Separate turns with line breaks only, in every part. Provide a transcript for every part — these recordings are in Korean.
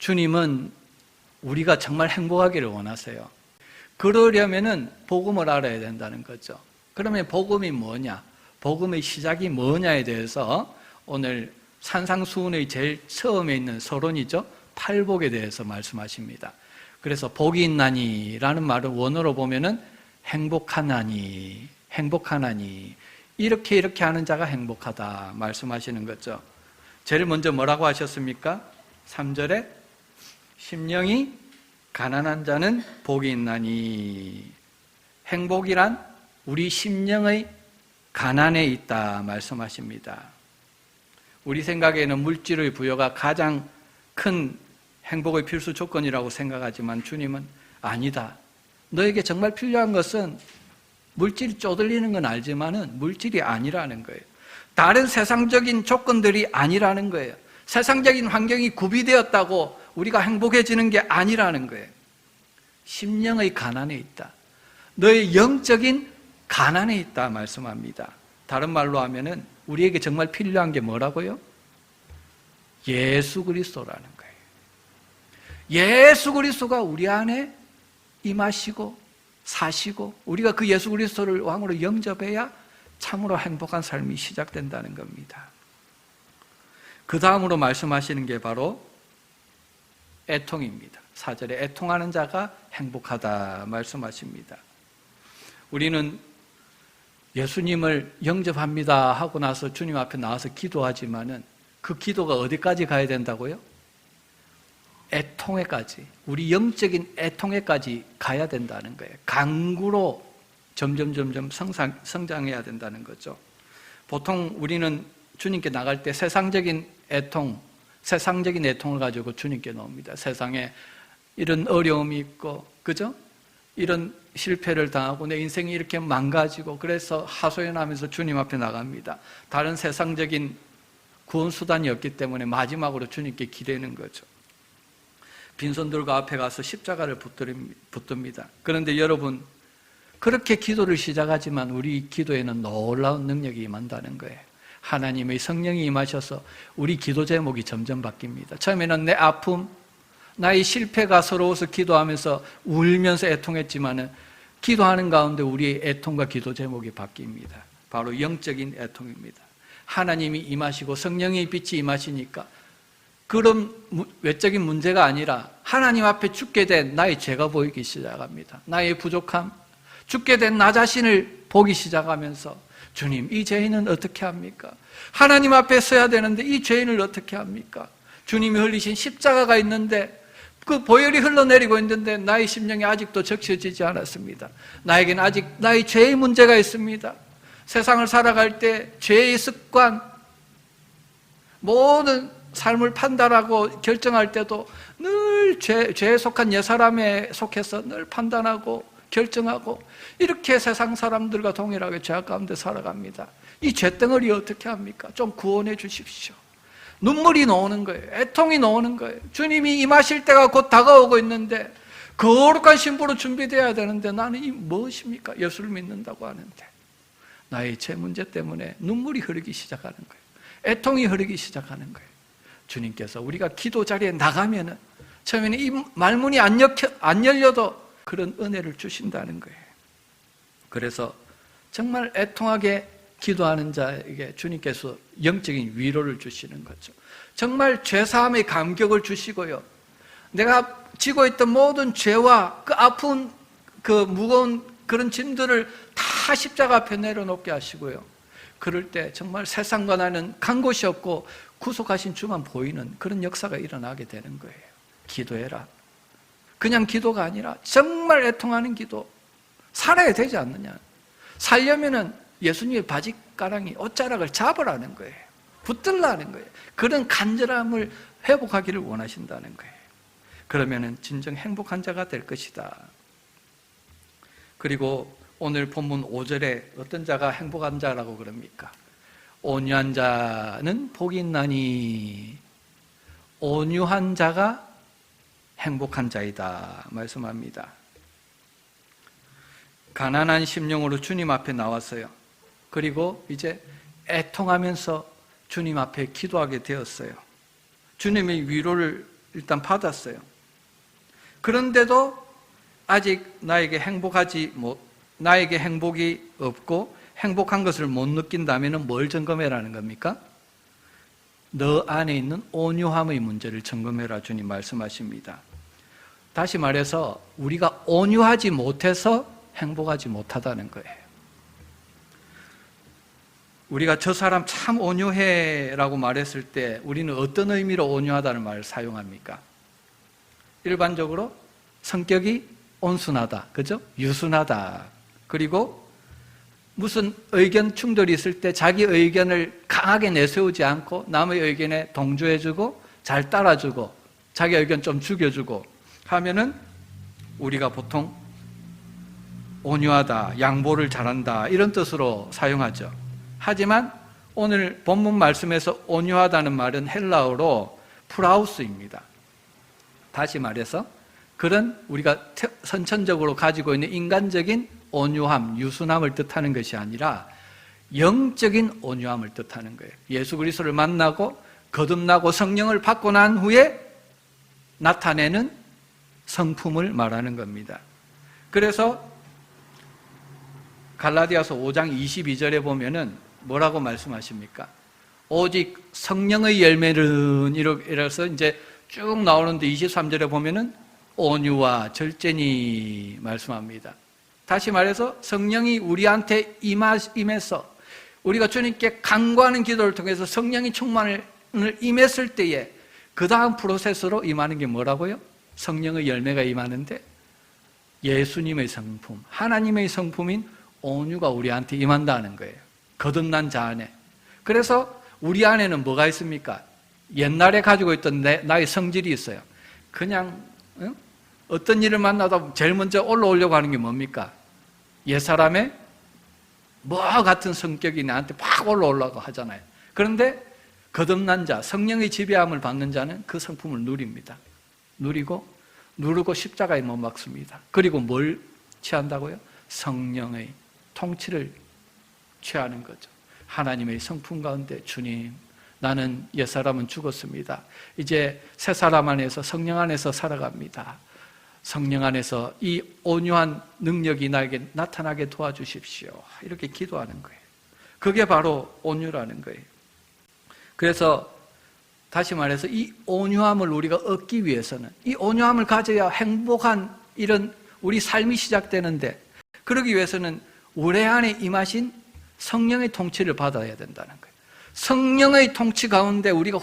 주님은 우리가 정말 행복하기를 원하세요. 그러려면은 복음을 알아야 된다는 거죠. 그러면 복음이 뭐냐? 복음의 시작이 뭐냐에 대해서 오늘 산상수훈의 제일 처음에 있는 서론이죠. 팔복에 대해서 말씀하십니다. 그래서 복이 있나니라는 말을 원어로 보면은 행복하나니, 행복하나니, 이렇게 하는 자가 행복하다 말씀하시는 거죠. 제일 먼저 뭐라고 하셨습니까? 3절에 심령이 가난한 자는 복이 있나니, 행복이란 우리 심령의 가난에 있다 말씀하십니다. 우리 생각에는 물질의 부여가 가장 큰 행복의 필수 조건이라고 생각하지만 주님은 아니다. 너에게 정말 필요한 것은 물질이 쪼들리는 건 알지만은 물질이 아니라는 거예요. 다른 세상적인 조건들이 아니라는 거예요. 세상적인 환경이 구비되었다고 우리가 행복해지는 게 아니라는 거예요. 심령의 가난에 있다. 너의 영적인 가난에 있다 말씀합니다. 다른 말로 하면은 우리에게 정말 필요한 게 뭐라고요? 예수 그리스도라는 거예요. 예수 그리스도가 우리 안에 임하시고 사시고 우리가 그 예수 그리스도를 왕으로 영접해야 참으로 행복한 삶이 시작된다는 겁니다. 그 다음으로 말씀하시는 게 바로 애통입니다. 4절에 애통하는 자가 행복하다 말씀하십니다. 우리는 예수님을 영접합니다 하고 나서 주님 앞에 나와서 기도하지만은 그 기도가 어디까지 가야 된다고요? 애통에까지, 우리 영적인 애통에까지 가야 된다는 거예요. 강구로 점점 성장해야 된다는 거죠. 보통 우리는 주님께 나갈 때 세상적인 애통을 가지고 주님께 나옵니다. 세상에 이런 어려움이 있고, 그죠? 이런 실패를 당하고 내 인생이 이렇게 망가지고 그래서 하소연하면서 주님 앞에 나갑니다. 다른 세상적인 구원수단이 없기 때문에 마지막으로 주님께 기대는 거죠. 빈손들과 앞에 가서 십자가를 붙듭니다. 그런데 여러분, 그렇게 기도를 시작하지만 우리 기도에는 놀라운 능력이 임한다는 거예요. 하나님의 성령이 임하셔서 우리 기도 제목이 점점 바뀝니다. 처음에는 내 아픔, 나의 실패가 서러워서 기도하면서 울면서 애통했지만은 기도하는 가운데 우리의 애통과 기도 제목이 바뀝니다. 바로 영적인 애통입니다. 하나님이 임하시고 성령의 빛이 임하시니까 그런 외적인 문제가 아니라 하나님 앞에 죽게 된 나의 죄가 보이기 시작합니다. 나의 부족함, 죽게 된 나 자신을 보기 시작하면서 주님, 이 죄인은 어떻게 합니까? 하나님 앞에 서야 되는데 이 죄인을 어떻게 합니까? 주님이 흘리신 십자가가 있는데 그 보혈이 흘러내리고 있는데 나의 심령이 아직도 적셔지지 않았습니다. 나에게는 아직 나의 죄의 문제가 있습니다. 세상을 살아갈 때 죄의 습관, 모든 삶을 판단하고 결정할 때도 늘 죄에 속한 옛사람에 속해서 늘 판단하고 결정하고 이렇게 세상 사람들과 동일하게 죄악 가운데 살아갑니다. 이 죄덩어리 어떻게 합니까? 좀 구원해 주십시오. 눈물이 나오는 거예요. 애통이 나오는 거예요. 주님이 임하실 때가 곧 다가오고 있는데 거룩한 신부로 준비되어야 되는데 나는 이 무엇입니까? 예수를 믿는다고 하는데 나의 죄 문제 때문에 눈물이 흐르기 시작하는 거예요. 애통이 흐르기 시작하는 거예요. 주님께서 우리가 기도 자리에 나가면은 처음에는 이 말문이 안 열려도 그런 은혜를 주신다는 거예요. 그래서 정말 애통하게 기도하는 자에게 주님께서 영적인 위로를 주시는 거죠. 정말 죄사함의 감격을 주시고요. 내가 지고 있던 모든 죄와 그 아픈 그 무거운 그런 짐들을 다 십자가 앞에 내려놓게 하시고요. 그럴 때 정말 세상과 나는 간 곳이 없고 구속하신 주만 보이는 그런 역사가 일어나게 되는 거예요. 기도해라. 그냥 기도가 아니라 정말 애통하는 기도. 살아야 되지 않느냐. 살려면은 예수님의 바지가랑이 옷자락을 잡으라는 거예요. 붙들라는 거예요. 그런 간절함을 회복하기를 원하신다는 거예요. 그러면은 진정 행복한 자가 될 것이다. 그리고 오늘 본문 5절에 어떤 자가 행복한 자라고 그럽니까? 온유한 자는 복이 있나니 온유한 자가 행복한 자이다 말씀합니다. 가난한 심령으로 주님 앞에 나왔어요. 그리고 이제 애통하면서 주님 앞에 기도하게 되었어요. 주님의 위로를 일단 받았어요. 그런데도 아직 나에게 행복이 없고 행복한 것을 못 느낀다면 뭘 점검해라는 겁니까? 너 안에 있는 온유함의 문제를 점검해라 주님 말씀하십니다. 다시 말해서 우리가 온유하지 못해서 행복하지 못하다는 거예요. 우리가 저 사람 참 온유해라고 말했을 때 우리는 어떤 의미로 온유하다는 말을 사용합니까? 일반적으로 성격이 온순하다, 그죠? 유순하다. 그리고 무슨 의견 충돌이 있을 때 자기 의견을 강하게 내세우지 않고 남의 의견에 동조해주고 잘 따라주고 자기 의견 좀 죽여주고 하면은 우리가 보통 온유하다, 양보를 잘한다 이런 뜻으로 사용하죠. 하지만 오늘 본문 말씀에서 온유하다는 말은 헬라어로 프라우스입니다. 다시 말해서 그런 우리가 선천적으로 가지고 있는 인간적인 온유함, 유순함을 뜻하는 것이 아니라 영적인 온유함을 뜻하는 거예요. 예수 그리스도를 만나고 거듭나고 성령을 받고 난 후에 나타내는 성품을 말하는 겁니다. 그래서 갈라디아서 5장 22절에 보면은 뭐라고 말씀하십니까? 오직 성령의 열매는 이래서 이제 쭉 나오는데 23절에 보면은 온유와 절제니 말씀합니다. 다시 말해서 성령이 우리한테 임해서 우리가 주님께 간구하는 기도를 통해서 성령이 충만을 임했을 때에 그 다음 프로세스로 임하는 게 뭐라고요? 성령의 열매가 임하는데 예수님의 성품, 하나님의 성품인 온유가 우리한테 임한다는 거예요. 거듭난 자 안에. 그래서 우리 안에는 뭐가 있습니까? 옛날에 가지고 있던 나의 성질이 있어요. 그냥 어떤 일을 만나도 제일 먼저 올라오려고 하는 게 뭡니까? 옛사람의 뭐 같은 성격이 나한테 팍 올라오려고 하잖아요. 그런데 거듭난 자, 성령의 지배함을 받는 자는 그 성품을 누립니다. 누르고 십자가에 못 박습니다. 그리고 뭘 취한다고요? 성령의 통치를 취하는 거죠. 하나님의 성품 가운데 주님, 나는 옛사람은 죽었습니다. 이제 새사람 안에서 성령 안에서 살아갑니다. 성령 안에서 이 온유한 능력이 나에게 나타나게 도와주십시오. 이렇게 기도하는 거예요. 그게 바로 온유라는 거예요. 그래서 다시 말해서 이 온유함을 우리가 얻기 위해서는 이 온유함을 가져야 행복한 이런 우리 삶이 시작되는데 그러기 위해서는 우리 안에 임하신 성령의 통치를 받아야 된다는 거예요. 성령의 통치 가운데 우리가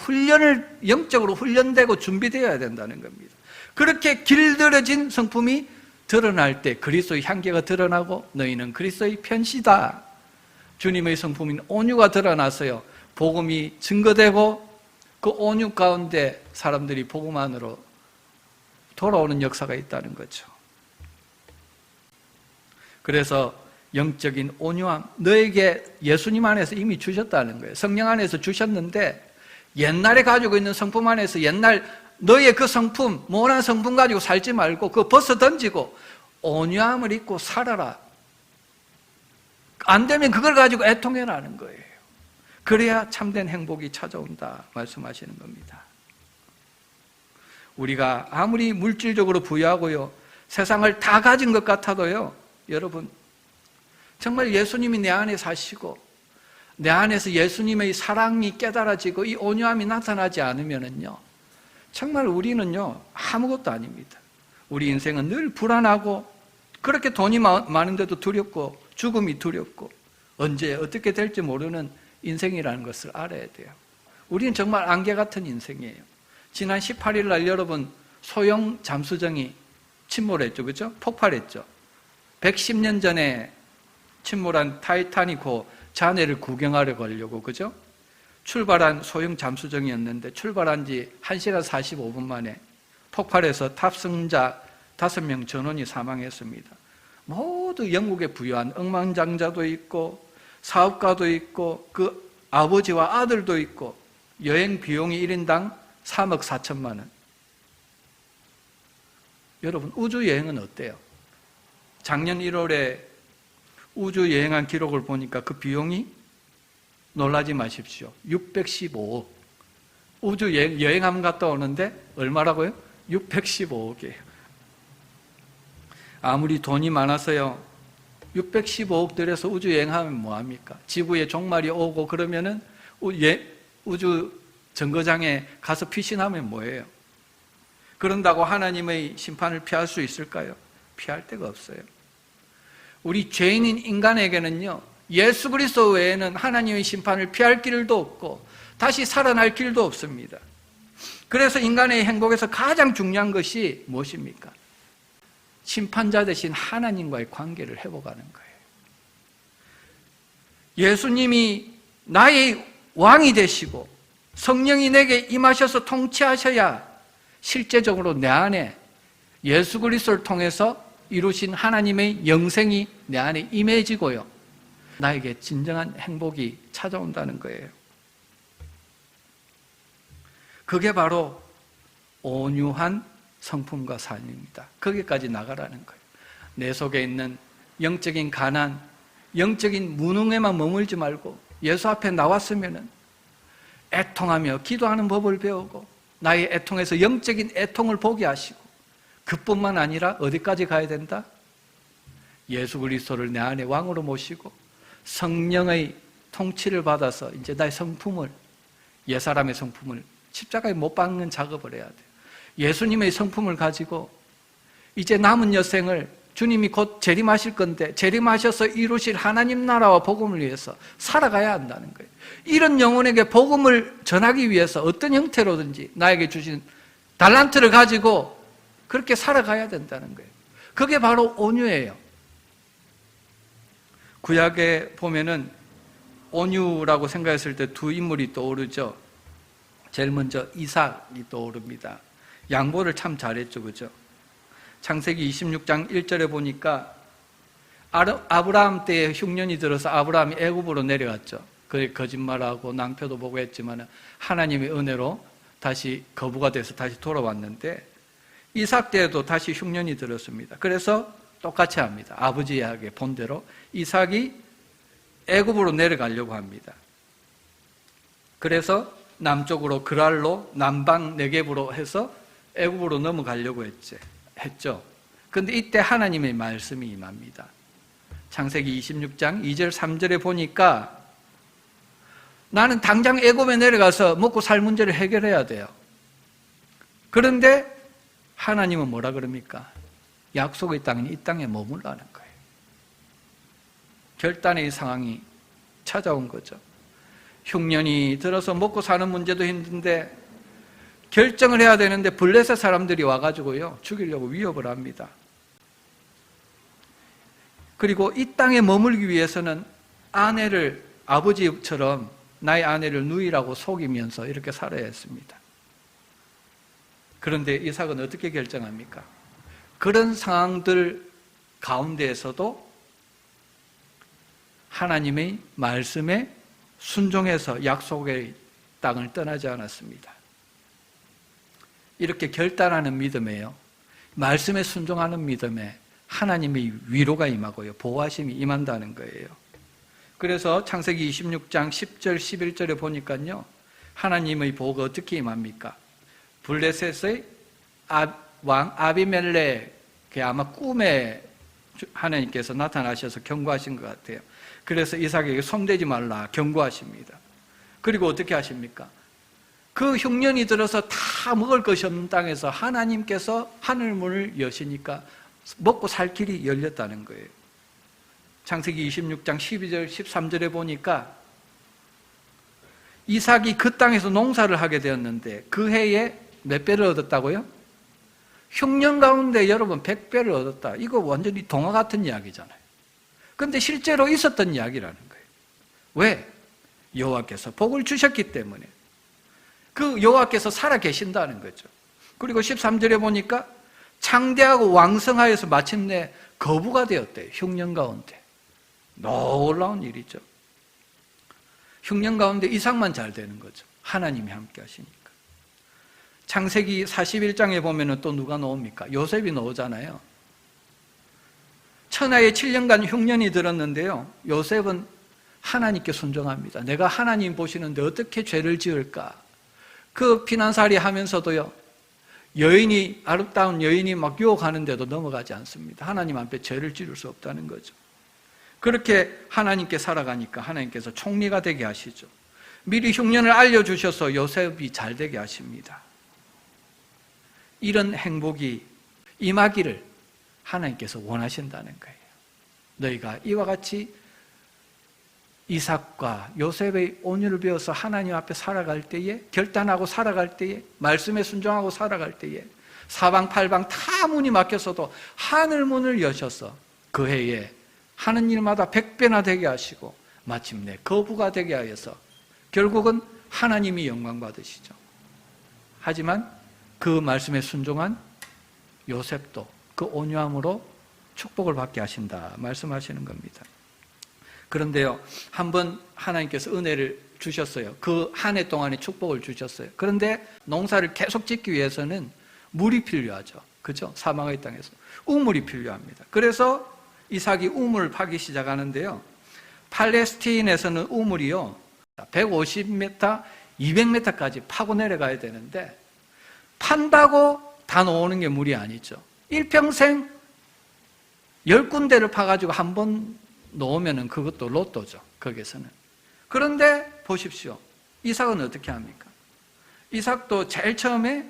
영적으로 훈련되고 준비되어야 된다는 겁니다. 그렇게 길들여진 성품이 드러날 때 그리스도의 향기가 드러나고 너희는 그리스도의 편시다. 주님의 성품인 온유가 드러나서요. 복음이 증거되고 그 온유 가운데 사람들이 복음 안으로 돌아오는 역사가 있다는 거죠. 그래서 영적인 온유함, 너에게 예수님 안에서 이미 주셨다는 거예요. 성령 안에서 주셨는데 옛날에 가지고 있는 성품 안에서 옛날 너의 그 성품, 모난 성품 가지고 살지 말고 그거 벗어 던지고 온유함을 입고 살아라. 안 되면 그걸 가지고 애통해라는 거예요. 그래야 참된 행복이 찾아온다 말씀하시는 겁니다. 우리가 아무리 물질적으로 부유하고요, 세상을 다 가진 것 같아도요, 여러분 정말 예수님이 내 안에 사시고 내 안에서 예수님의 사랑이 깨달아지고 이 온유함이 나타나지 않으면은요, 정말 우리는요 아무것도 아닙니다. 우리 인생은 늘 불안하고 그렇게 돈이 많은데도 두렵고 죽음이 두렵고 언제 어떻게 될지 모르는 인생이라는 것을 알아야 돼요. 우리는 정말 안개 같은 인생이에요. 지난 18일 날 여러분 소형 잠수정이 침몰했죠, 그렇죠? 폭발했죠. 110년 전에 침몰한 타이타닉호 잔해를 구경하러 가려고, 그죠? 출발한 소형 잠수정이었는데 출발한 지 1시간 45분 만에 폭발해서 탑승자 5명 전원이 사망했습니다. 모두 영국에 부유한 억만장자도 있고 사업가도 있고 그 아버지와 아들도 있고 여행 비용이 1인당 3억 4천만 원. 여러분 우주 여행은 어때요? 작년 1월에 우주 여행한 기록을 보니까 그 비용이 놀라지 마십시오. 615억. 우주 여행 한번 갔다 오는데 얼마라고요? 615억이에요. 아무리 돈이 많아서요, 615억 들여서 우주 여행하면 뭐합니까? 지구에 종말이 오고 그러면은 우주 정거장에 가서 피신하면 뭐예요? 그런다고 하나님의 심판을 피할 수 있을까요? 피할 데가 없어요. 우리 죄인인 인간에게는요, 예수 그리스도 외에는 하나님의 심판을 피할 길도 없고 다시 살아날 길도 없습니다. 그래서 인간의 행복에서 가장 중요한 것이 무엇입니까? 심판자 대신 하나님과의 관계를 회복하는 거예요. 예수님이 나의 왕이 되시고 성령이 내게 임하셔서 통치하셔야 실제적으로 내 안에 예수 그리스도를 통해서 이루신 하나님의 영생이 내 안에 임해지고요, 나에게 진정한 행복이 찾아온다는 거예요. 그게 바로 온유한 성품과 삶입니다. 거기까지 나가라는 거예요. 내 속에 있는 영적인 가난, 영적인 무능에만 머물지 말고 예수 앞에 나왔으면 애통하며 기도하는 법을 배우고 나의 애통에서 영적인 애통을 보게 하시고, 그뿐만 아니라 어디까지 가야 된다? 예수 그리스도를 내 안에 왕으로 모시고 성령의 통치를 받아서 이제 나의 성품을, 옛사람의 성품을 십자가에 못 박는 작업을 해야 돼요. 예수님의 성품을 가지고 이제 남은 여생을 주님이 곧 재림하실 건데 재림하셔서 이루실 하나님 나라와 복음을 위해서 살아가야 한다는 거예요. 이런 영혼에게 복음을 전하기 위해서 어떤 형태로든지 나에게 주신 달란트를 가지고 그렇게 살아가야 된다는 거예요. 그게 바로 온유예요. 구약에 보면은 온유라고 생각했을 때 두 인물이 떠오르죠. 제일 먼저 이삭이 떠오릅니다. 양보를 참 잘했죠, 그죠? 창세기 26장 1절에 보니까 아브라함 때에 흉년이 들어서 아브라함이 애굽으로 내려갔죠. 그 거짓말하고 낭패도 보고 했지만 하나님의 은혜로 다시 거부가 돼서 다시 돌아왔는데, 이삭 때에도 다시 흉년이 들었습니다. 그래서 똑같이 합니다. 아버지 이야기의 본대로 이삭이 애굽으로 내려가려고 합니다. 그래서 남쪽으로 그랄로 남방 네겝으로 해서 애굽으로 넘어가려고 했죠. 그런데 이때 하나님의 말씀이 임합니다. 창세기 26장 2절 3절에 보니까 나는 당장 애굽에 내려가서 먹고 살 문제를 해결해야 돼요. 그런데 하나님은 뭐라 그럽니까? 약속의 땅인 이 땅에 머물라는 거예요. 결단의 상황이 찾아온 거죠. 흉년이 들어서 먹고 사는 문제도 힘든데 결정을 해야 되는데 블레셋 사람들이 와가지고요, 죽이려고 위협을 합니다. 그리고 이 땅에 머물기 위해서는 아내를 아버지처럼 나의 아내를 누이라고 속이면서 이렇게 살아야 했습니다. 그런데 이삭은 어떻게 결정합니까? 그런 상황들 가운데에서도 하나님의 말씀에 순종해서 약속의 땅을 떠나지 않았습니다. 이렇게 결단하는 믿음에요, 말씀에 순종하는 믿음에 하나님의 위로가 임하고요, 보호하심이 임한다는 거예요. 그래서 창세기 26장 10절 11절에 보니까요, 하나님의 보호가 어떻게 임합니까? 블레셋의 왕 아비멜렉이 아마 꿈에 하나님께서 나타나셔서 경고하신 것 같아요. 그래서 이삭에게 손대지 말라 경고하십니다. 그리고 어떻게 하십니까? 그 흉년이 들어서 다 먹을 것이 없는 땅에서 하나님께서 하늘문을 여시니까 먹고 살 길이 열렸다는 거예요. 창세기 26장 12절 13절에 보니까 이삭이 그 땅에서 농사를 하게 되었는데 그 해에 몇 배를 얻었다고요? 흉년 가운데 여러분 100배를 얻었다. 이거 완전히 동화 같은 이야기잖아요. 그런데 실제로 있었던 이야기라는 거예요. 왜? 여호와께서 복을 주셨기 때문에. 그 여호와께서 살아 계신다는 거죠. 그리고 13절에 보니까 창대하고 왕성하여서 마침내 거부가 되었대요. 흉년 가운데. 놀라운 일이죠. 흉년 가운데 이삭만 잘 되는 거죠. 하나님이 함께 하시니까. 창세기 41장에 보면 또 누가 나옵니까? 요셉이 나오잖아요. 천하에 7년간 흉년이 들었는데요, 요셉은 하나님께 순종합니다. 내가 하나님 보시는데 어떻게 죄를 지을까? 그 피난살이 하면서도요, 여인이, 아름다운 여인이 막 유혹하는데도 넘어가지 않습니다. 하나님 앞에 죄를 지을 수 없다는 거죠. 그렇게 하나님께 살아가니까 하나님께서 총리가 되게 하시죠. 미리 흉년을 알려주셔서 요셉이 잘 되게 하십니다. 이런 행복이 임하기를 하나님께서 원하신다는 거예요. 너희가 이와 같이 이삭과 요셉의 온유를 배워서 하나님 앞에 살아갈 때에, 결단하고 살아갈 때에, 말씀에 순종하고 살아갈 때에 사방팔방 다 문이 막혔어도 하늘 문을 여셔서 그 해에 하는 일마다 100배나 되게 하시고 마침내 거부가 되게 하여서 결국은 하나님이 영광 받으시죠. 하지만 그 말씀에 순종한 요셉도 그 온유함으로 축복을 받게 하신다 말씀하시는 겁니다. 그런데요, 한번 하나님께서 은혜를 주셨어요. 그 한 해 동안에 축복을 주셨어요. 그런데 농사를 계속 짓기 위해서는 물이 필요하죠. 그죠? 사망의 땅에서 우물이 필요합니다. 그래서 이삭이 우물을 파기 시작하는데요, 팔레스틴에서는 우물이요 150m, 200m까지 파고 내려가야 되는데 판다고 다 놓는 게 물이 아니죠. 일평생 10군데를 파가지고 한 번 놓으면 그것도 로또죠, 거기서는. 그런데 보십시오, 이삭은 어떻게 합니까? 이삭도 제일 처음에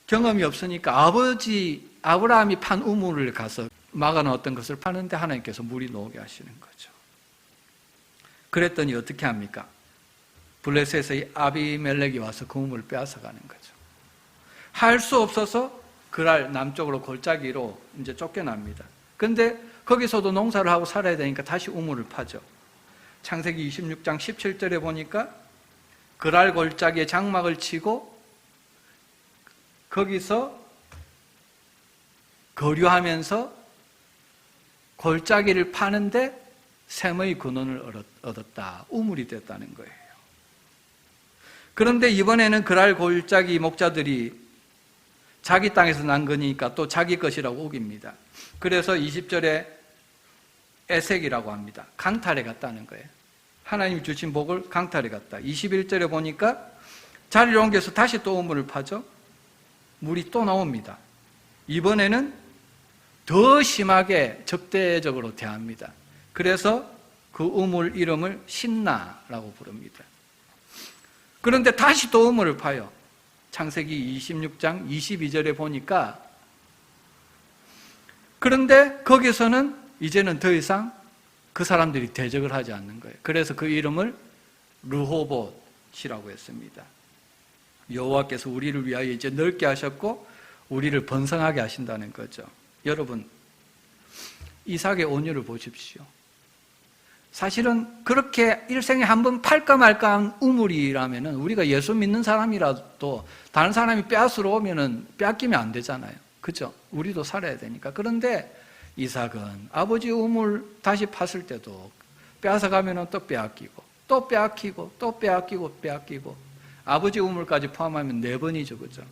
경험이 없으니까 아버지 아브라함이 판 우물을 가서 막아놓았던 것을 파는데 하나님께서 물이 나오게 하시는 거죠. 그랬더니 어떻게 합니까? 블레셋의 아비멜렉이 와서 그 우물을 빼앗아가는 거죠. 할 수 없어서 그랄 남쪽으로 골짜기로 이제 쫓겨납니다. 그런데 거기서도 농사를 하고 살아야 되니까 다시 우물을 파죠. 창세기 26장 17절에 보니까 그랄 골짜기에 장막을 치고 거기서 거류하면서 골짜기를 파는데 샘의 근원을 얻었다. 우물이 됐다는 거예요. 그런데 이번에는 그랄 골짜기 목자들이 자기 땅에서 난 거니까 또 자기 것이라고 우깁니다. 그래서 20절에 에색이라고 합니다. 강탈해 갔다는 거예요. 하나님이 주신 복을 강탈해 갔다. 21절에 보니까 자리를 옮겨서 다시 또 우물을 파죠. 물이 또 나옵니다. 이번에는 더 심하게 적대적으로 대합니다. 그래서 그 우물 이름을 신나라고 부릅니다. 그런데 다시 또 우물을 파요. 창세기 26장 22절에 보니까, 그런데 거기서는 이제는 더 이상 그 사람들이 대적을 하지 않는 거예요. 그래서 그 이름을 르호봇이라고 했습니다. 여호와께서 우리를 위하여 이제 넓게 하셨고 우리를 번성하게 하신다는 거죠. 여러분, 이삭의 온유를 보십시오. 사실은 그렇게 일생에 한 번 팔까 말까 한 우물이라면 우리가 예수 믿는 사람이라도 다른 사람이 빼앗으러 오면 빼앗기면 안 되잖아요. 그죠? 우리도 살아야 되니까. 그런데 이삭은 아버지 우물 다시 팠을 때도 빼앗아가면 또 빼앗기고 또 빼앗기고 또 빼앗기고 빼앗기고 아버지 우물까지 포함하면 4번이죠. 그죠?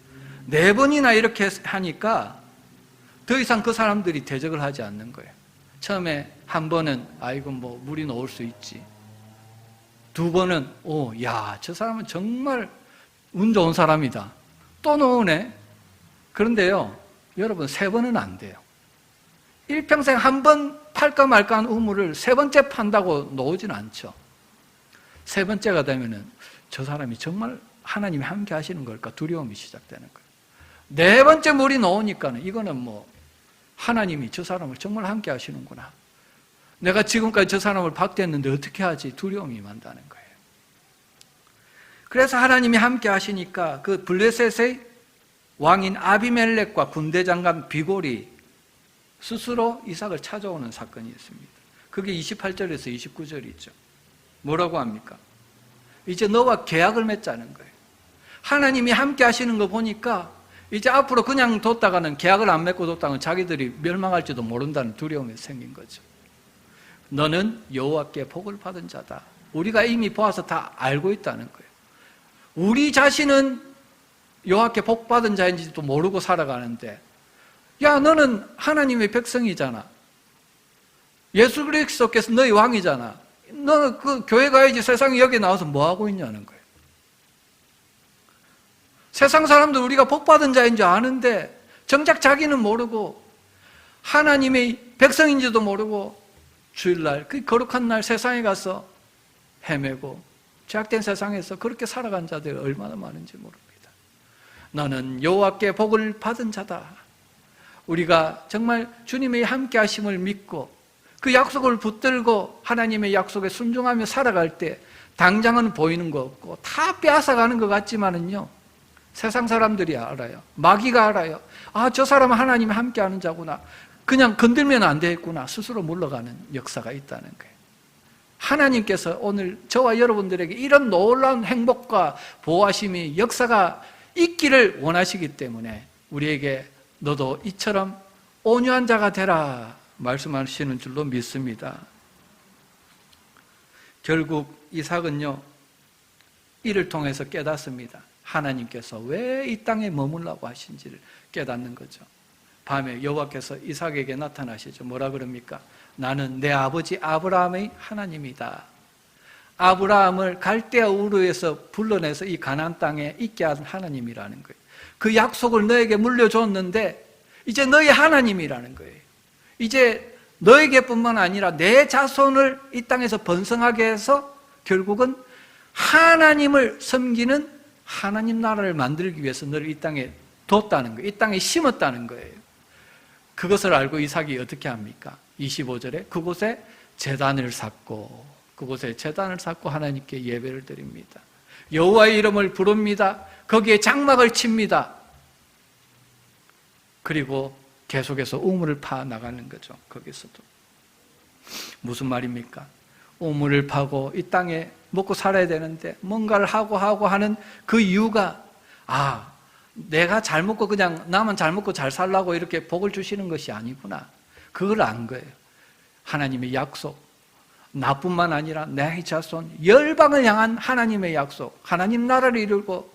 4번이나 이렇게 하니까 더 이상 그 사람들이 대적을 하지 않는 거예요. 처음에 한 번은 아이고 뭐 물이 나올 수 있지. 2번은 야, 저 사람은 정말 운 좋은 사람이다. 또 나오네. 그런데요, 여러분 3번은 안 돼요. 일평생 한 번 팔까 말까 한 우물을 3번째 판다고 놓으진 않죠. 3번째가 되면은 저 사람이 정말 하나님이 함께 하시는 걸까 두려움이 시작되는 거예요. 4번째 물이 나오니까는 이거는 뭐 하나님이 저 사람을 정말 함께 하시는구나. 내가 지금까지 저 사람을 박대했는데 어떻게 하지? 두려움이 임한다는 거예요. 그래서 하나님이 함께 하시니까 그 블레셋의 왕인 아비멜렉과 군대 장관 비골이 스스로 이삭을 찾아오는 사건이 있습니다. 그게 28절에서 29절이죠. 뭐라고 합니까? 이제 너와 계약을 맺자는 거예요. 하나님이 함께 하시는 거 보니까 이제 앞으로 그냥 뒀다가는, 계약을 안 맺고 뒀다가는 자기들이 멸망할지도 모른다는 두려움이 생긴 거죠. 너는 여호와께 복을 받은 자다. 우리가 이미 보아서 다 알고 있다는 거예요. 우리 자신은 여호와께 복 받은 자인지도 모르고 살아가는데, 야, 너는 하나님의 백성이잖아. 예수 그리스도께서 너희 왕이잖아. 너 그 교회 가야지 세상에 여기 나와서 뭐 하고 있냐는 거예요. 세상 사람들 우리가 복받은 자인 줄 아는데 정작 자기는 모르고 하나님의 백성인지도 모르고 주일날 그 거룩한 날 세상에 가서 헤매고 죄악된 세상에서 그렇게 살아간 자들이 얼마나 많은지 모릅니다. 너는 여호와께 복을 받은 자다. 우리가 정말 주님의 함께 하심을 믿고 그 약속을 붙들고 하나님의 약속에 순종하며 살아갈 때 당장은 보이는 거 없고 다 빼앗아가는 것 같지만은요, 세상 사람들이 알아요. 마귀가 알아요. 아, 저 사람은 하나님이 함께 하는 자구나. 그냥 건들면 안 되겠구나. 스스로 물러가는 역사가 있다는 거예요. 하나님께서 오늘 저와 여러분들에게 이런 놀라운 행복과 보호하심이 역사가 있기를 원하시기 때문에 우리에게 너도 이처럼 온유한 자가 되라 말씀하시는 줄로 믿습니다. 결국 이삭은요, 이를 통해서 깨닫습니다. 하나님께서 왜 이 땅에 머물라고 하신지를 깨닫는 거죠. 밤에 여호와께서 이삭에게 나타나시죠. 뭐라 그럽니까? 나는 내 아버지 아브라함의 하나님이다. 아브라함을 갈대아 우르에서 불러내서 이 가나안 땅에 있게 한 하나님이라는 거예요. 그 약속을 너에게 물려줬는데 이제 너의 하나님이라는 거예요. 이제 너에게뿐만 아니라 내 자손을 이 땅에서 번성하게 해서 결국은 하나님을 섬기는 하나님 나라를 만들기 위해서 너를 이 땅에 뒀다는 거예요. 이 땅에 심었다는 거예요. 그것을 알고 이삭이 어떻게 합니까? 25절에 그곳에 제단을 쌓고 하나님께 예배를 드립니다. 여호와의 이름을 부릅니다. 거기에 장막을 칩니다. 그리고 계속해서 우물을 파 나가는 거죠. 거기서도 무슨 말입니까? 우물을 파고 이 땅에 먹고 살아야 되는데 뭔가를 하고 하는 그 이유가, 내가 잘 먹고 그냥 나만 잘 먹고 잘 살라고 이렇게 복을 주시는 것이 아니구나. 그걸 안 거예요. 하나님의 약속, 나뿐만 아니라 내 자손 열방을 향한 하나님의 약속, 하나님 나라를 이루고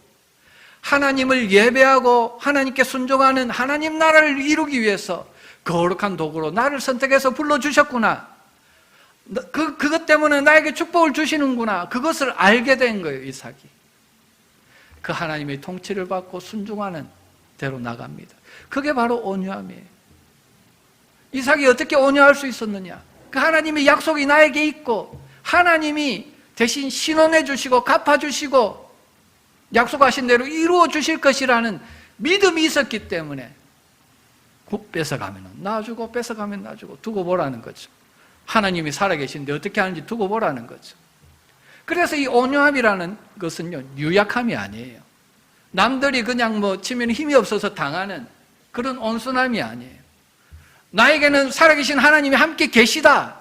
하나님을 예배하고 하나님께 순종하는 하나님 나라를 이루기 위해서 거룩한 도구로 나를 선택해서 불러주셨구나. 그것 때문에 나에게 축복을 주시는구나. 그것을 알게 된 거예요, 이삭이. 그 하나님의 통치를 받고 순종하는 대로 나갑니다. 그게 바로 온유함이에요. 이삭이 어떻게 온유할 수 있었느냐? 그 하나님의 약속이 나에게 있고 하나님이 대신 신원해 주시고 갚아주시고 약속하신 대로 이루어 주실 것이라는 믿음이 있었기 때문에 뺏어가면 놔주고 뺏어가면 놔주고 두고 보라는 거죠. 하나님이 살아계신데 어떻게 하는지 두고 보라는 거죠. 그래서 이 온유함이라는 것은요, 유약함이 아니에요. 남들이 그냥 치면 힘이 없어서 당하는 그런 온순함이 아니에요. 나에게는 살아계신 하나님이 함께 계시다.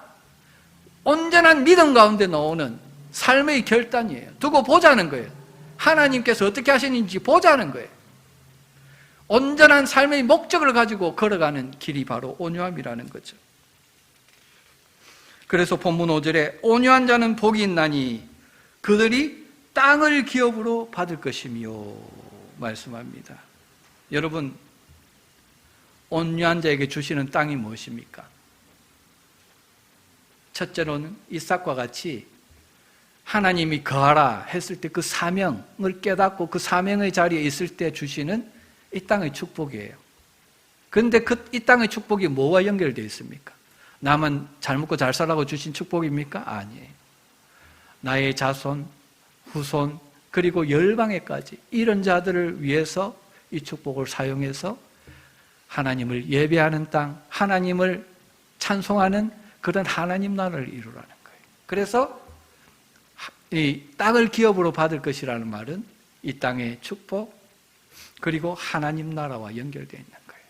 온전한 믿음 가운데 나오는 삶의 결단이에요. 두고 보자는 거예요. 하나님께서 어떻게 하시는지 보자는 거예요. 온전한 삶의 목적을 가지고 걸어가는 길이 바로 온유함이라는 거죠. 그래서 본문 5절에 온유한 자는 복이 있나니 그들이 땅을 기업으로 받을 것이며 말씀합니다. 여러분, 온유한 자에게 주시는 땅이 무엇입니까? 첫째로는 이삭과 같이 하나님이 거하라 했을 때 그 사명을 깨닫고 그 사명의 자리에 있을 때 주시는 이 땅의 축복이에요. 그런데 이 땅의 축복이 뭐와 연결되어 있습니까? 나만 잘 먹고 잘 살라고 주신 축복입니까? 아니에요. 나의 자손, 후손, 그리고 열방에까지 이런 자들을 위해서 이 축복을 사용해서 하나님을 예배하는 땅, 하나님을 찬송하는 그런 하나님 나라를 이루라는 거예요. 그래서 이 땅을 기업으로 받을 것이라는 말은 이 땅의 축복, 그리고 하나님 나라와 연결되어 있는 거예요.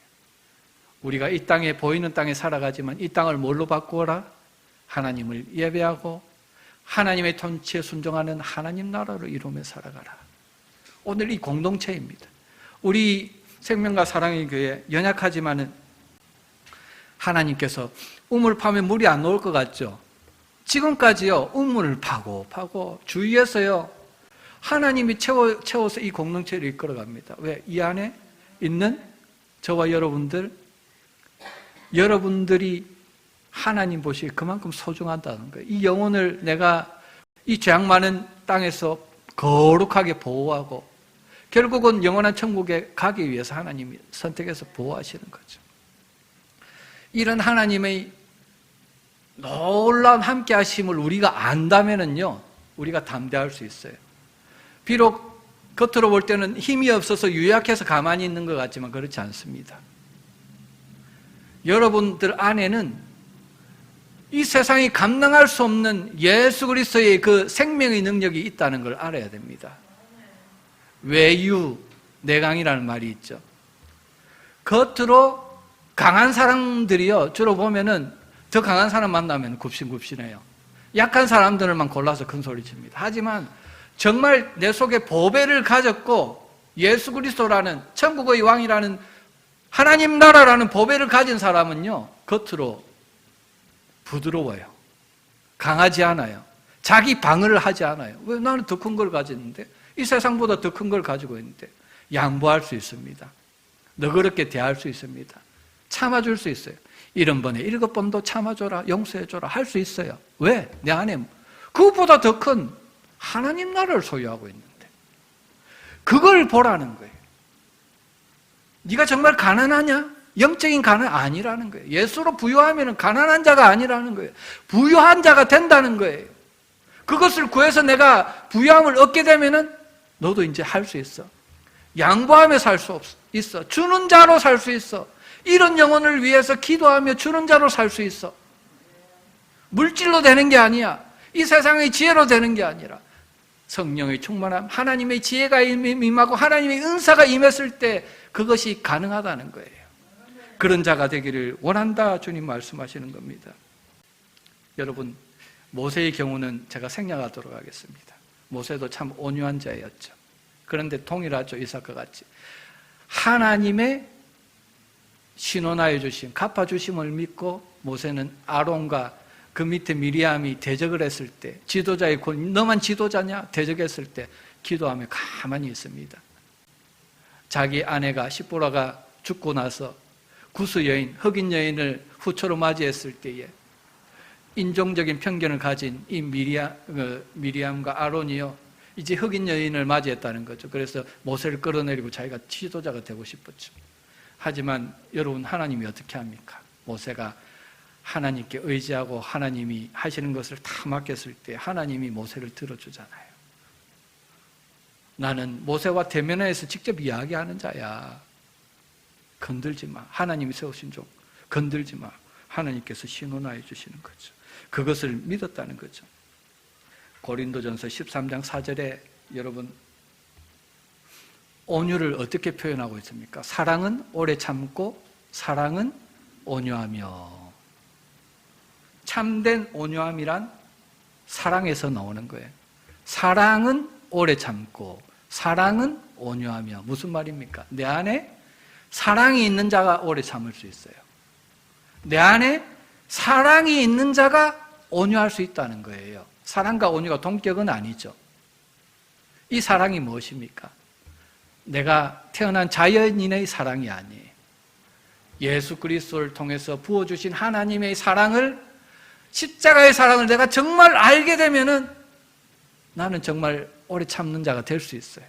우리가 이 땅에 보이는 땅에 살아가지만 이 땅을 뭘로 바꾸어라? 하나님을 예배하고 하나님의 통치에 순종하는 하나님 나라를 이루며 살아가라. 오늘 이 공동체입니다. 우리 생명과 사랑의 교회 연약하지만은 하나님께서 우물 파면 물이 안 나올 것 같죠? 지금까지요, 우물을 파고 주위에서요, 하나님이 채워서 이 공동체를 이끌어갑니다. 왜? 이 안에 있는 저와 여러분들이 하나님 보시기에 그만큼 소중하다는 거예요. 이 영혼을 내가 이 죄악 많은 땅에서 거룩하게 보호하고 결국은 영원한 천국에 가기 위해서 하나님이 선택해서 보호하시는 거죠. 이런 하나님의 놀라운 함께 하심을 우리가 안다면은요, 우리가 담대할 수 있어요. 비록 겉으로 볼 때는 힘이 없어서 유약해서 가만히 있는 것 같지만 그렇지 않습니다. 여러분들 안에는 이 세상이 감당할 수 없는 예수 그리스도의 그 생명의 능력이 있다는 걸 알아야 됩니다. 외유내강이라는 말이 있죠. 겉으로 강한 사람들이요, 주로 보면은 더 강한 사람 만나면 굽신굽신해요. 약한 사람들만 골라서 큰 소리 칩니다. 하지만 정말 내 속에 보배를 가졌고 예수 그리스도라는 천국의 왕이라는 하나님 나라라는 보배를 가진 사람은요, 겉으로 부드러워요. 강하지 않아요. 자기 방어를 하지 않아요. 왜? 나는 더 큰 걸 가졌는데, 이 세상보다 더 큰 걸 가지고 있는데 양보할 수 있습니다. 너그럽게 대할 수 있습니다. 참아줄 수 있어요. 70번에 7번도 참아줘라, 용서해줘라 할 수 있어요. 왜? 내 안에 그것보다 더 큰 하나님 나라를 소유하고 있는데 그걸 보라는 거예요. 네가 정말 가난하냐? 영적인 가난 아니라는 거예요. 예수로 부유하면 가난한 자가 아니라는 거예요. 부유한 자가 된다는 거예요. 그것을 구해서 내가 부유함을 얻게 되면은 너도 이제 할 수 있어. 양보하며 살 수 있어. 주는 자로 살 수 있어. 이런 영혼을 위해서 기도하며 주는 자로 살 수 있어. 물질로 되는 게 아니야. 이 세상의 지혜로 되는 게 아니라 성령의 충만함, 하나님의 지혜가 임하고 하나님의 은사가 임했을 때 그것이 가능하다는 거예요. 그런 자가 되기를 원한다, 주님 말씀하시는 겁니다. 여러분, 모세의 경우는 제가 생략하도록 하겠습니다. 모세도 참 온유한 자였죠. 그런데 동일하죠, 이삭과 같이. 하나님의 신원하여 주심, 갚아주심을 믿고 모세는 아론과 그 밑에 미리암이 대적을 했을 때, 지도자의 권, 너만 지도자냐? 대적했을 때 기도하며 가만히 있습니다. 자기 아내가 시보라가 죽고 나서 구스 여인, 흑인 여인을 후처로 맞이했을 때에 인종적인 편견을 가진 이 미리암과 아론이요, 이제 흑인 여인을 맞이했다는 거죠. 그래서 모세를 끌어내리고 자기가 지도자가 되고 싶었죠. 하지만 여러분, 하나님이 어떻게 합니까? 모세가 하나님께 의지하고 하나님이 하시는 것을 다 맡겼을 때 하나님이 모세를 들어주잖아요. 나는 모세와 대면해서 직접 이야기하는 자야. 건들지 마. 하나님이 세우신 종 건들지 마. 하나님께서 신원하여 주시는 거죠. 그것을 믿었다는 거죠. 고린도전서 13장 4절에 여러분, 온유를 어떻게 표현하고 있습니까? 사랑은 오래 참고 사랑은 온유하며. 참된 온유함이란 사랑에서 나오는 거예요. 사랑은 오래 참고 사랑은 온유하며. 무슨 말입니까? 내 안에 사랑이 있는 자가 오래 참을 수 있어요. 내 안에 사랑이 있는 자가 온유할 수 있다는 거예요. 사랑과 온유가 동격은 아니죠. 이 사랑이 무엇입니까? 내가 태어난 자연인의 사랑이 아니에요. 예수 그리스도를 통해서 부어주신 하나님의 사랑을, 십자가의 사랑을 내가 정말 알게 되면은 나는 정말 오래 참는 자가 될 수 있어요.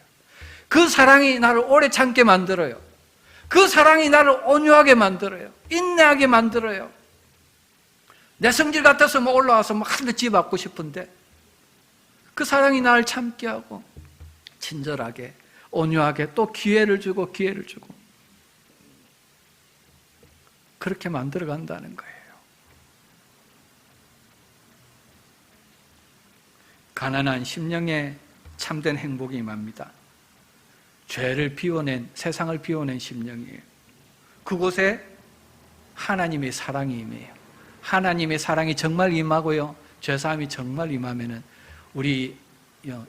그 사랑이 나를 오래 참게 만들어요. 그 사랑이 나를 온유하게 만들어요. 인내하게 만들어요. 내 성질 같아서 뭐 올라와서 막 한 대 집어받고 싶은데 그 사랑이 나를 참게 하고 친절하게 온유하게 또 기회를 주고 그렇게 만들어 간다는 거예요. 가난한 심령에 참된 행복이 임합니다. 죄를 비워낸, 세상을 비워낸 심령이에요. 그곳에 하나님의 사랑이 임해요. 하나님의 사랑이 정말 임하고요, 죄사함이 정말 임하면은 우리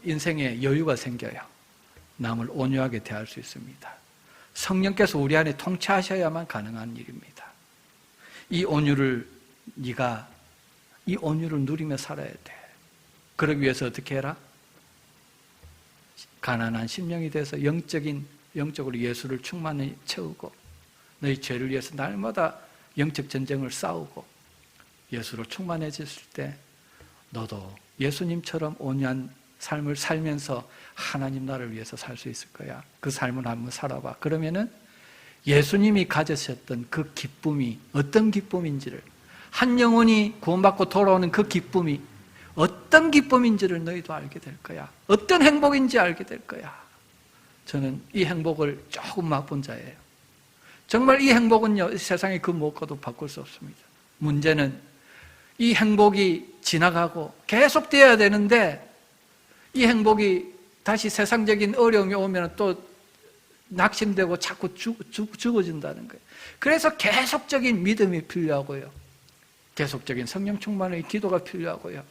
인생에 여유가 생겨요. 남을 온유하게 대할 수 있습니다. 성령께서 우리 안에 통치하셔야만 가능한 일입니다. 이 온유를 네가 이 온유를 누리며 살아야 돼. 그러기 위해서 어떻게 해라? 가난한 심령이 돼서 영적으로 예수를 충만히 채우고 너희 죄를 위해서 날마다 영적 전쟁을 싸우고 예수로 충만해졌을 때 너도 예수님처럼 온유한 삶을 살면서 하나님 나라를 위해서 살 수 있을 거야. 그 삶을 한번 살아봐. 그러면은 예수님이 가지셨던 그 기쁨이 어떤 기쁨인지를, 한 영혼이 구원받고 돌아오는 그 기쁨이 어떤 기쁨인지를 너희도 알게 될 거야. 어떤 행복인지 알게 될 거야. 저는 이 행복을 조금 맛본 자예요. 정말 이 행복은요, 세상의 그 무엇과도 바꿀 수 없습니다. 문제는 이 행복이 지나가고 계속되어야 되는데, 이 행복이 다시 세상적인 어려움이 오면 또 낙심되고 자꾸 죽어진다는 거예요. 그래서 계속적인 믿음이 필요하고요, 계속적인 성령 충만의 기도가 필요하고요,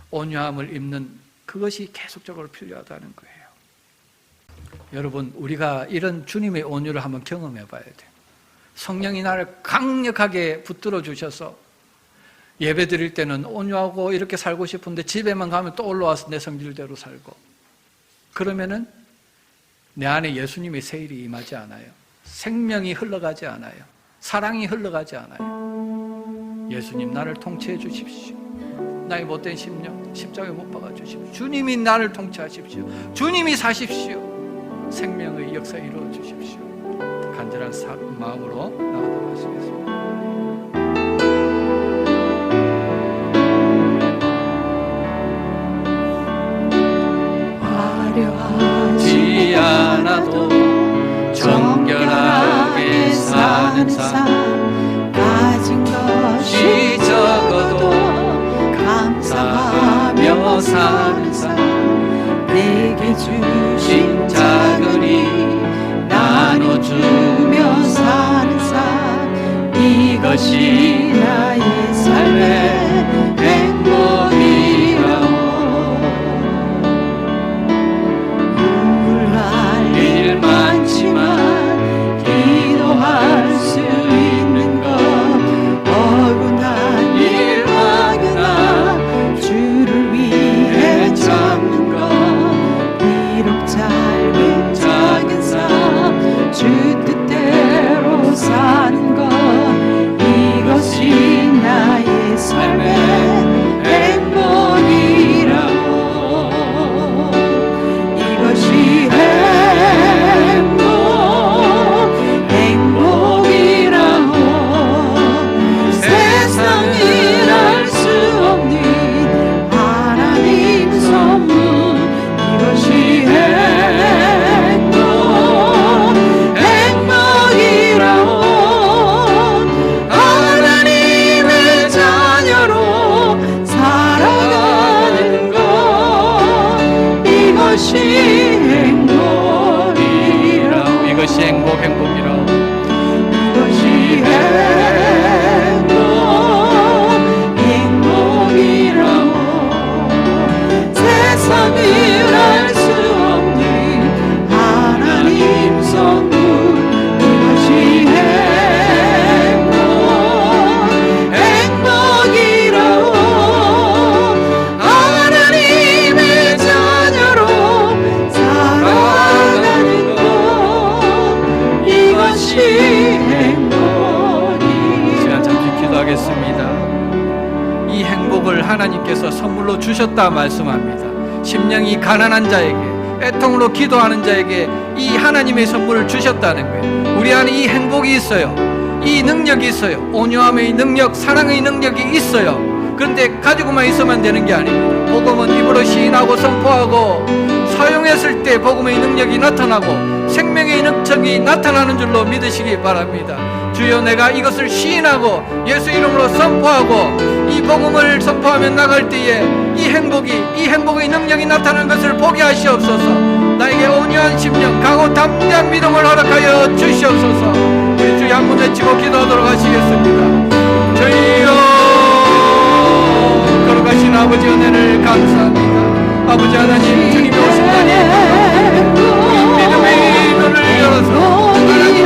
온유함을 입는 그것이 계속적으로 필요하다는 거예요. 여러분, 우리가 이런 주님의 온유를 한번 경험해 봐야 돼요. 성령이 나를 강력하게 붙들어 주셔서 예배 드릴 때는 온유하고 이렇게 살고 싶은데 집에만 가면 또 올라와서 내 성질대로 살고, 그러면은 내 안에 예수님의 세일이 임하지 않아요. 생명이 흘러가지 않아요. 사랑이 흘러가지 않아요. 예수님, 나를 통치해 주십시오. 나의 못된 심령 십자가에 못 박아 주십시오. 주님이 나를 통치하십시오. 주님이 사십시오. 생명의 역사 이루어 주십시오. 간절한 마음으로 나가도록 하시겠습니다.
화려하지 않아도 정결하게 사는 삶, 가진 것이 적어도 감사하며 사는 삶, 내게 주신 작은 일 나눠주며 사는 삶, 이것이 나의 삶의 행복이라오. 눈물날 일 많지만 기도할 수 있는 것, 억울한 일 막연한 주를 위해 참는 것, 비록 짧은 작은 삶 주 뜻대로 사는 것, 이것이 나의 삶의 행복이라고. 이것이 행복이라고. 세상이 알 수 없는 하나님 선물, 이것이 행복이라고. 하나님의 자녀로 살아가는 것, 이것이 행복이라고.
이것이 행복이라고.
이것이 행복이라고. 세상이 알 수 없는 하나님 선물, 이것이 행복이라고. 하나님의 자녀로 살아가는 것, 이것이 행복이라고.
시간 잠시 기도하겠습니다. 이 행복을 하나님께서 선물로 주셨다 말씀합니다. 심령이 가난한 자에게, 애통으로 기도하는 자에게 이 하나님의 선물을 주셨다는 거예요. 우리 안에 이 행복이 있어요. 이 능력이 있어요. 온유함의 능력, 사랑의 능력이 있어요. 그런데 가지고만 있으면 되는 게 아닙니다. 복음은 입으로 시인하고 선포하고, 사용했을 때 복음의 능력이 나타나고 생명의 능력이 나타나는 줄로 믿으시기 바랍니다. 주여, 내가 이것을 시인하고 예수 이름으로 선포하고 이 복음을 선포하며 나갈 때에 이 행복의 능력이 나타나는 것을 보게 하시옵소서. 나에게 온유한 심령, 강호 담대한 믿음을 허락하여 주시옵소서. 우리 주여 한번 외치고 기도하도록 하시겠습니다. 저희여, 걸어가신 아버지 은혜를 감사합니다. 아버지 하나님, 주님이 오신다니 믿음의 눈을 열어서 하나님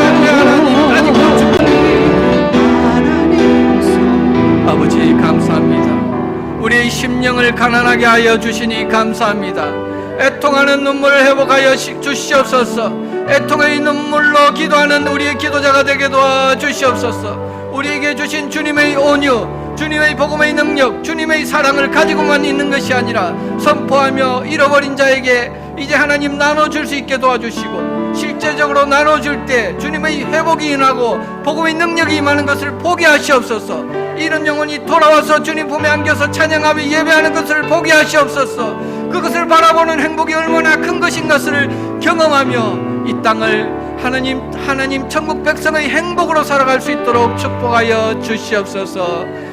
아버지 감사합니다. 우리의 심령을 가난하게 하여 주시니 감사합니다. 애통하는 눈물을 회복하여 주시옵소서. 애통의 눈물로 기도하는 우리의 기도자가 되게 도와주시옵소서. 우리에게 주신 주님의 온유, 주님의 복음의 능력, 주님의 사랑을 가지고만 있는 것이 아니라 선포하며 잃어버린 자에게 이제 하나님 나눠줄 수 있게 도와주시고, 실제적으로 나눠줄 때 주님의 회복이 임하고 복음의 능력이 임하는 것을 보게 하시옵소서. 이런 영혼이 돌아와서 주님 품에 안겨서 찬양하며 예배하는 것을 보게 하시옵소서. 그것을 바라보는 행복이 얼마나 큰 것인 것을 경험하며 이 땅을 하나님 천국 백성의 행복으로 살아갈 수 있도록 축복하여 주시옵소서.